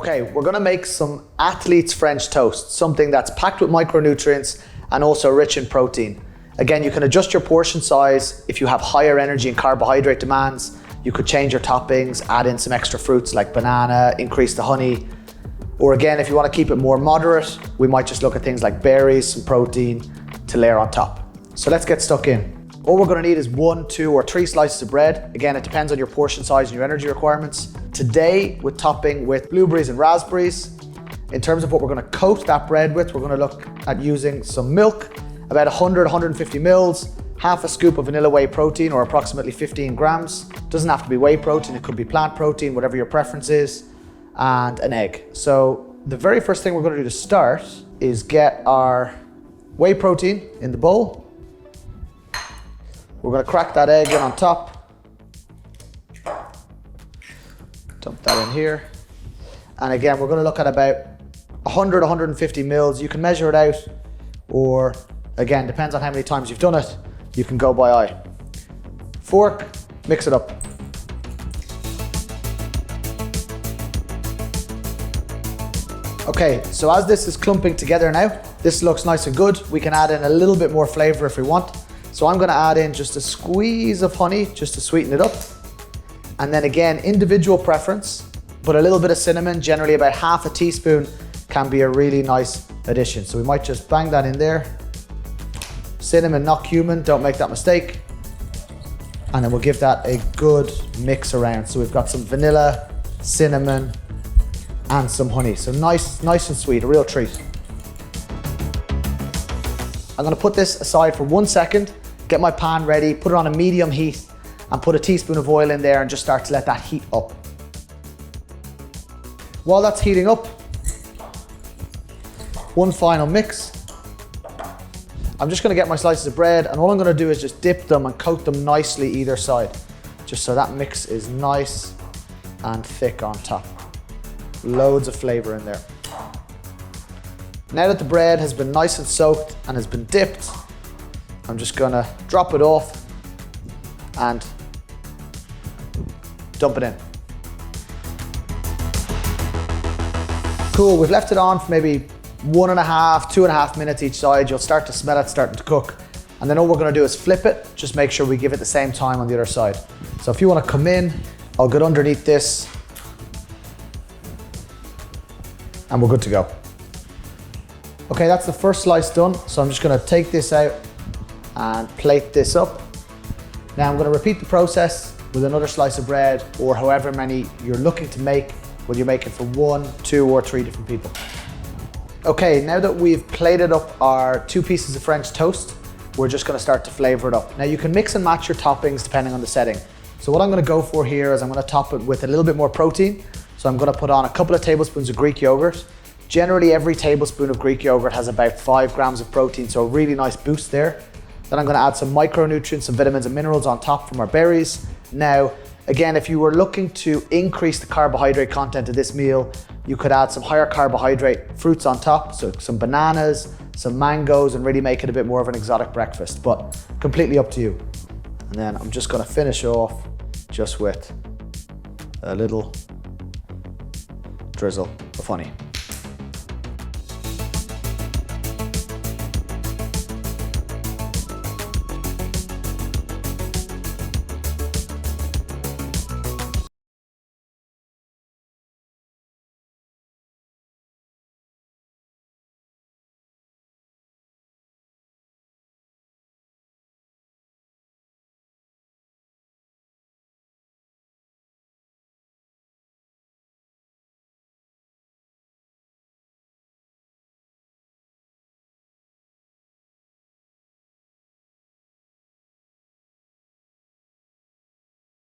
Okay, we're gonna make some athlete's French toast, something that's packed with micronutrients and also rich in protein. Again, you can adjust your portion size. If you have higher energy and carbohydrate demands, you could change your toppings, add in some extra fruits like banana, increase the honey. Or again, if you want to keep it more moderate, we might just look at things like berries, some protein to layer on top. So let's get stuck in. All we're going to need is 1, 2, or 3 slices of bread. Again, it depends on your portion size and your energy requirements. Today, we're topping with blueberries and raspberries. In terms of what we're going to coat that bread with, we're going to look at using some milk, about 100, 150 mils, half a scoop of vanilla whey protein, or approximately 15 grams. Doesn't have to be whey protein, it could be plant protein, whatever your preference is, and an egg. So the very first thing we're going to do to start is get our whey protein in the bowl. We're going to crack that egg in on top. Dump that in here. And again, we're going to look at about 100, 150 mils. You can measure it out, or again, depends on how many times you've done it. You can go by eye. Fork, mix it up. Okay, so as this is clumping together now, this looks nice and good. We can add in a little bit more flavor if we want. So I'm gonna add in just a squeeze of honey just to sweeten it up. And then again, individual preference, but a little bit of cinnamon, generally about half a teaspoon, can be a really nice addition. So we might just bang that in there. Cinnamon, not cumin, don't make that mistake. And then we'll give that a good mix around. So we've got some vanilla, cinnamon, and some honey. So nice and sweet, a real treat. I'm gonna put this aside for 1 second, get my pan ready, put it on a medium heat, and put a teaspoon of oil in there and just start to let that heat up. While that's heating up, one final mix. I'm just gonna get my slices of bread, and all I'm gonna do is just dip them and coat them nicely either side, just so that mix is nice and thick on top. Loads of flavor in there. Now that the bread has been nice and soaked and has been dipped, I'm just gonna drop it off and dump it in. Cool, we've left it on for maybe 1.5, 2.5 minutes each side. You'll start to smell it starting to cook. And then all we're gonna do is flip it. Just make sure we give it the same time on the other side. So if you wanna come in, I'll get underneath this and we're good to go. Okay, that's the first slice done. So I'm just gonna take this out and plate this up. Now I'm gonna repeat the process with another slice of bread, or however many you're looking to make, whether you're making for 1, 2, or 3 different people. Okay, now that we've plated up our 2 pieces of French toast, we're just gonna start to flavor it up. Now you can mix and match your toppings depending on the setting. So what I'm gonna go for here is I'm gonna top it with a little bit more protein. So I'm gonna put on a couple of tablespoons of Greek yogurt. Generally, every tablespoon of Greek yogurt has about 5 grams of protein, so a really nice boost there. Then I'm gonna add some micronutrients, some vitamins and minerals on top from our berries. Now, again, if you were looking to increase the carbohydrate content of this meal, you could add some higher carbohydrate fruits on top, so some bananas, some mangoes, and really make it a bit more of an exotic breakfast, but completely up to you. And then I'm just gonna finish off just with a little drizzle of honey.